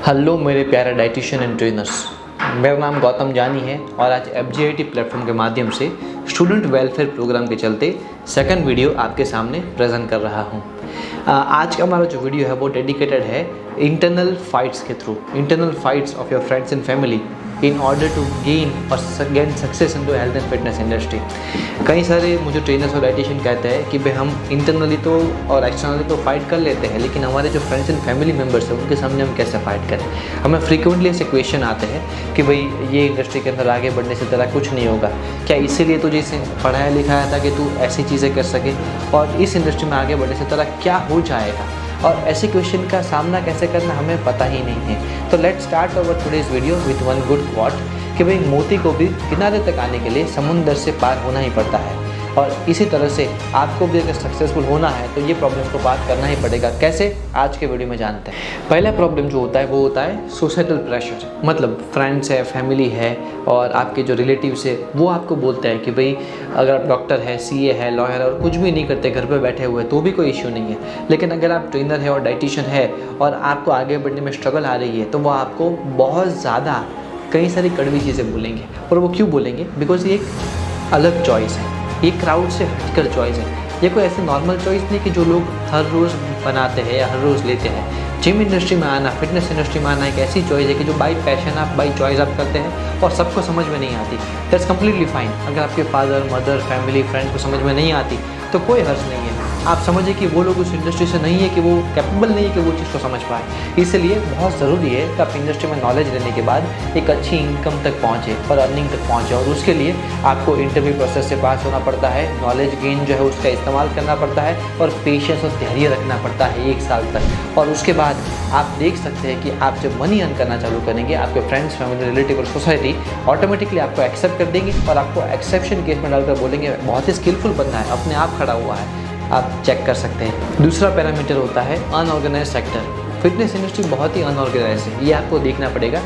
Hello मेरे प्यारे dietitian and trainers, मेरा नाम गौतम जानी है और आज FGIT प्लेटफॉर्म के माध्यम से स्टूडेंट वेलफेयर प्रोग्राम के चलते सेकंड वीडियो आपके सामने प्रेजेंट कर रहा हूं। आज का हमारा जो वीडियो है वो डेडिकेटेड है इंटरनल फाइट्स के through, internal fights of your friends and family in order to gain success in to health and fitness industry. कई सारे मुझे ट्रेनर्स और डाइटिशियन कहते हैं कि भाई हम इंटरनली तो और एक्सटर्नली तो फाइट कर लेते हैं, लेकिन हमारे जो फ्रेंड्स एंड फैमिली मेम्बर्स हैं उनके सामने हम कैसे फाइट करें। हमें फ्रीक्वेंटली ऐसे क्वेश्चन आते हैं कि भाई ये इंडस्ट्री के अंदर आगे बढ़ने से तेरा कुछ नहीं होगा, क्या इसीलिए तुझे इसे पढ़ाया लिखाया था कि तू ऐसी चीज़ें कर सके, और इस इंडस्ट्री में आगे बढ़ने से तेरा क्या हो जाएगा, और ऐसे क्वेश्चन का सामना कैसे करना हमें पता ही नहीं है। तो let's start our today's video with one good quote कि भाई मोती को भी किनारे तक आने के लिए समुंदर से पार होना ही पड़ता है, और इसी तरह से आपको भी अगर सक्सेसफुल होना है तो ये प्रॉब्लम को पार करना ही पड़ेगा। कैसे, आज के वीडियो में जानते हैं। पहला प्रॉब्लम जो होता है वो होता है सोसाइटल प्रेशर, मतलब फ्रेंड्स है, फैमिली है और आपके जो रिलेटिव्स है वो आपको बोलते हैं कि भाई अगर आप डॉक्टर है, CA है, लॉयर है और कुछ भी नहीं करते, घर पर बैठे हुए तो भी कोई इश्यू नहीं है, लेकिन अगर आप ट्रेनर है और डाइटिशियन है और आपको आगे बढ़ने में स्ट्रगल आ रही है तो वो आपको बहुत ज़्यादा कई सारी कड़वी चीज़ें बोलेंगे। और वो क्यों बोलेंगे? बिकॉज ये एक अलग चॉइस है, ये क्राउड से हटकर चॉइस है। ये कोई ऐसे नॉर्मल चॉइस नहीं कि जो लोग हर रोज़ बनाते हैं या हर रोज़ लेते हैं। जिम इंडस्ट्री में आना, फिटनेस इंडस्ट्री में आना एक ऐसी चॉइस है कि जो बाई पैशन आप, बाई चॉइस आप करते हैं और सबको समझ में नहीं आती। That's completely fine. अगर आपके फादर, मदर, फैमिली, फ्रेंड्स को समझ में नहीं आती तो कोई हर्ज नहीं है। आप समझिए कि वो लोग उस इंडस्ट्री से नहीं है कि वो कैपेबल नहीं है कि वो चीज़ को समझ पाए। इसलिए बहुत ज़रूरी है कि आप इंडस्ट्री में नॉलेज लेने के बाद एक अच्छी इनकम तक पहुँचे और अर्निंग तक पहुँचे, और उसके लिए आपको इंटरव्यू प्रोसेस से पास होना पड़ता है, नॉलेज गेन जो है उसका इस्तेमाल करना पड़ता है और पेशेंस और धैर्य रखना पड़ता है 1 साल तक। और उसके बाद आप देख सकते हैं कि आप जब मनी अर्न करना चालू करेंगे, आपके फ्रेंड्स, फैमिली, रिलेटिव और सोसाइटी ऑटोमेटिकली आपको एक्सेप्ट कर देंगे और आपको एक्सेप्शन केस में डालकर बोलेंगे बहुत ही स्किलफुल बंदा है, अपने आप खड़ा हुआ है। आप चेक कर सकते हैं। दूसरा पैरामीटर होता है अनऑर्गेनाइज सेक्टर। फिटनेस इंडस्ट्री बहुत ही अनऑर्गेनाइज है, ये आपको देखना पड़ेगा।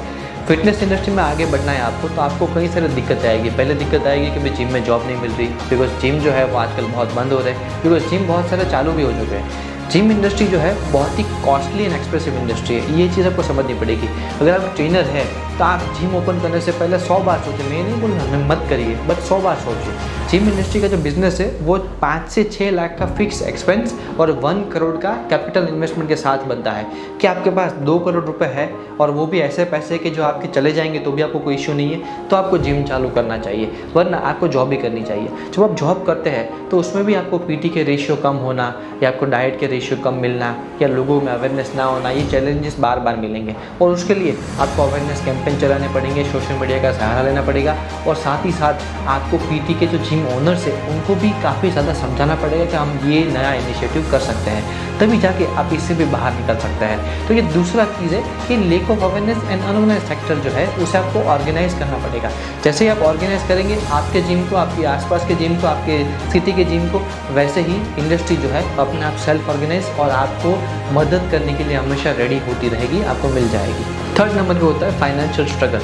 फिटनेस इंडस्ट्री में आगे बढ़ना है आपको तो आपको कई सारी दिक्कत आएगी। पहले दिक्कत आएगी कि भाई जिम में जॉब नहीं मिल रही, बिकॉज जिम जो है वो आजकल बहुत बंद हो रहे हैं, बिकॉज जिम बहुत सारे चालू भी हो चुके हैं। जिम इंडस्ट्री जो है बहुत ही कॉस्टली एंड एक्सपेंसिव इंडस्ट्री है, ये चीज़ आपको समझनी पड़ेगी। अगर आप ट्रेनर है तो आप जिम ओपन करने से पहले 100 बार सोचें। मैं नहीं बोल रहा मैं मत करिए, बट 100 बार सोचिए। जिम इंडस्ट्री का जो बिजनेस है वो 5 से 6 लाख का फिक्स एक्सपेंस और 1 करोड़ का कैपिटल इन्वेस्टमेंट के साथ बनता है। कि आपके पास 2 करोड़ रुपए है और वो भी ऐसे पैसे कि जो आपके चले जाएंगे तो भी आपको कोई इश्यू नहीं है, तो आपको जिम चालू करना चाहिए, वरना आपको जॉब भी करनी चाहिए। जब आप जॉब करते हैं तो उसमें भी आपको PT के रेशियो कम होना या आपको डाइट के रेशियो कम मिलना या लोगों में अवेयरनेस ना होना, ये चैलेंजेस बार बार मिलेंगे। और उसके लिए आपको अवेयरनेस कैंपेन चलाने पड़ेंगे, सोशल मीडिया का सहारा लेना पड़ेगा, और साथ ही साथ आपको PT के जो जिम ओनर्स है उनको भी काफ़ी ज़्यादा समझाना पड़ेगा कि हम ये नया इनिशिएटिव कर सकते हैं, तभी जाके आप इससे भी बाहर निकल सकते हैं। तो ये दूसरा चीज़ है कि lack of awareness and unorganised sector जो है उसे आपको ऑर्गेनाइज करना पड़ेगा। जैसे ही आप ऑर्गेनाइज करेंगे आपके जिम को, आपके आसपास के जिम को, आपके सिटी के जिम को, वैसे ही इंडस्ट्री जो है अपने आप सेल्फ ऑर्गेनाइज और आपको मदद करने के लिए हमेशा रेडी होती रहेगी, आपको मिल जाएगी। थर्ड नंबर पे होता है फाइनेंशियल स्ट्रगल।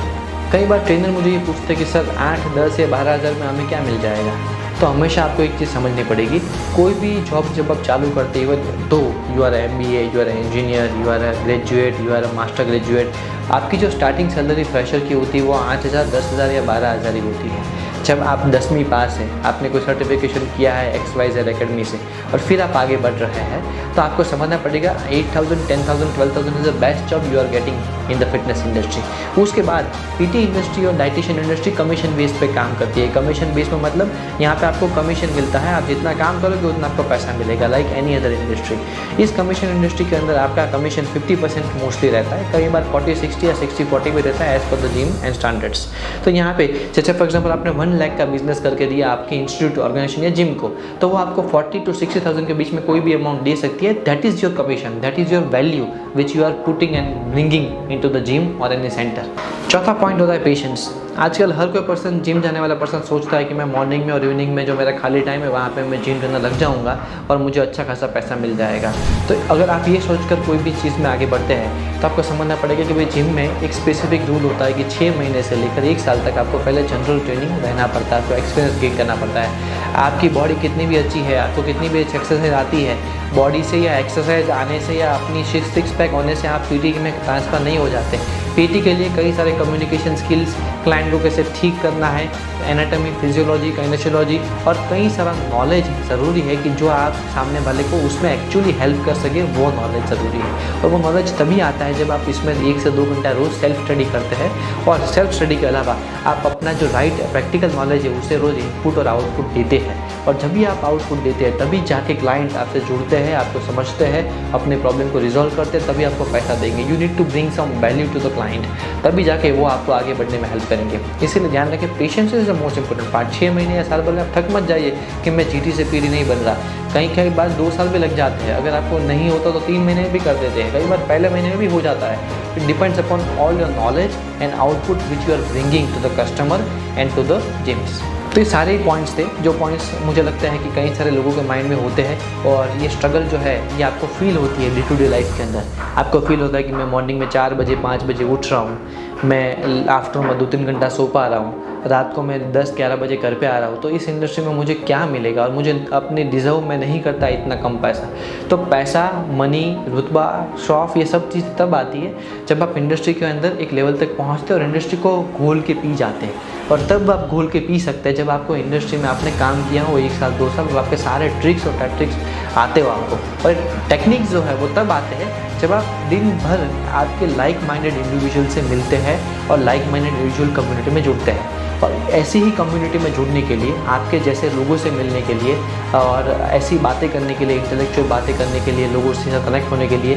कई बार ट्रेनर मुझे ये पूछते हैं कि सर 8, 10 या 12 हज़ार में हमें क्या मिल जाएगा। तो हमेशा आपको एक चीज़ समझनी पड़ेगी, कोई भी जॉब जब आप चालू करते हो तो you are MBA, you are engineer, you are graduate, you are master graduate, आपकी जो स्टार्टिंग सैलरी फ्रेशर की होती है वो 8,000, 10,000 या 12,000 ही होती है। जब आप 10वीं पास हैं, आपने कोई सर्टिफिकेशन किया है XYZ एकेडमी से और फिर आप आगे बढ़ रहे हैं, तो आपको समझना पड़ेगा 8,000, 10,000, 12,000 is the best job you are getting in the fitness industry. उसके बाद PT इंडस्ट्री और डाइटिशियन इंडस्ट्री कमीशन बेस पे काम करती है। कमीशन बेस में मतलब यहाँ पे आपको कमीशन मिलता है, आप जितना काम करोगे उतना आपको पैसा मिलेगा, लाइक एनी अदर इंडस्ट्री। इस कमीशन इंडस्ट्री के अंदर आपका कमीशन 50% मोस्टली रहता है, कई बार 40-60 या 60-40 भी रहता है as per the gym and standards. तो यहाँ पे जैसे फॉर एग्जाम्पल आपने 1 लाख का बिजनेस करके दिया आपके इंस्टीट्यूट, ऑर्गेनाइजेशन या जिम को, तो वो आपको 40 to 60,000 के बीच में कोई भी अमाउंट दे सकती है। That is your commission, that is your value which you are putting and bringing into the gym और एनी सेंटर। चौथा पॉइंट होता है पेशेंस। आजकल हर कोई पर्सन, जिम जाने वाला पर्सन सोचता है कि मैं मॉर्निंग में और इवनिंग में जो मेरा खाली टाइम है वहाँ पे मैं जिम करने लग जाऊँगा और मुझे अच्छा खासा पैसा मिल जाएगा। तो अगर आप ये सोचकर कोई भी चीज़ में आगे बढ़ते हैं तो आपको समझना पड़ेगा कि भाई जिम में एक स्पेसिफिक रूल होता है कि 6 महीने से लेकर 1 साल तक आपको पहले जनरल ट्रेनिंग रहना पड़ता है, आपको एक्सपीरियंस गेन करना पड़ता है। आपकी बॉडी कितनी भी अच्छी है, आपको कितनी भी अच्छी एक्सरसाइज आती है, बॉडी से या एक्सरसाइज आने से या अपनी सिक्स पैक होने से आप पीटी में ट्रांसफ़र नहीं हो जाते। पीटी के लिए कई सारे कम्युनिकेशन स्किल्स, क्लाइंट को कैसे ठीक करना है, एनाटॉमी, फिजियोलॉजी, काइनेशियोलॉजी और कई सारा नॉलेज ज़रूरी है कि जो आप सामने वाले को उसमें एक्चुअली हेल्प कर सके, वो नॉलेज ज़रूरी है। और वो नॉलेज तभी आता है जब आप इसमें 1 से 2 घंटा रोज़ सेल्फ स्टडी करते हैं और सेल्फ स्टडी के अलावा आप अपना जो प्रैक्टिकल नॉलेज है उसे रोज़ इनपुट और आउटपुट देते हैं। और जब भी आप आउटपुट देते हैं तभी जाके क्लाइंट आपसे जुड़ते हैं, आपको समझते हैं, अपने प्रॉब्लम को रिजॉल्व करते हैं, तभी आपको पैसा देंगे। You need to bring some value to the client, तभी जाके वो आपको आगे बढ़ने में हेल्प करेंगे। इसीलिए ध्यान रखें, patience is the most important part. 6 महीने या साल भर में आप थक मत जाइए कि मैं जीटी से पीटी नहीं बन रहा। कई बार 2 साल भी लग जाते हैं। अगर आपको नहीं होता तो 3 महीने में भी कर देते हैं, कई बार पहले महीने में भी हो जाता है। It depends upon all your knowledge and output which you are bringing to the customer and to the gyms. तो ये सारे पॉइंट्स थे जो पॉइंट्स मुझे लगता है कि कई सारे लोगों के माइंड में होते हैं और ये स्ट्रगल जो है ये आपको फील होती है डे टू डे लाइफ के अंदर। आपको फील होता है कि मैं मॉर्निंग में 4 बजे 5 बजे उठ रहा हूँ, मैं आफ्टरनून में 2-3 घंटा सो पा रहा हूँ, रात को मैं 10-11 बजे घर पे आ रहा हूँ, तो इस इंडस्ट्री में मुझे क्या मिलेगा और मुझे अपने डिज़र्व में नहीं करता इतना कम पैसा। तो पैसा, मनी, रुतबा, शौफ, ये सब चीज़ तब आती है जब आप इंडस्ट्री के अंदर एक लेवल तक पहुँचते हैं और इंडस्ट्री को घोल के पी जाते हैं। और तब आप घोल के पी सकते हैं जब आपको इंडस्ट्री में आपने काम किया हो 1 साल 2 साल, आपके सारे ट्रिक्स और टैक्टिक्स आते हो आपको। और टेक्निक्स जो है वो तब आते हैं जब आप दिन भर आपके लाइक माइंडेड इंडिविजुअल से मिलते हैं और लाइक माइंडेड इंडिविजुअल कम्युनिटी में जुड़ते हैं। और ऐसी ही कम्युनिटी में जुड़ने के लिए, आपके जैसे लोगों से मिलने के लिए और ऐसी बातें करने के लिए, इंटेलेक्चुअल बातें करने के लिए, लोगों से कनेक्ट होने के लिए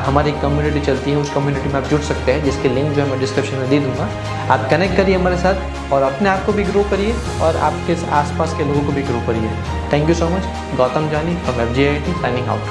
हमारी कम्युनिटी चलती है। उस कम्युनिटी में आप जुड़ सकते हैं, जिसके लिंक जो है मैं डिस्क्रिप्शन में दे दूँगा। आप कनेक्ट करिए हमारे साथ और अपने आप को भी ग्रो करिए और आपके आसपास के लोगों को भी ग्रो करिए। Thank you so much. Gautam जानी फ्रॉम FGIIT साइनिंग आउट।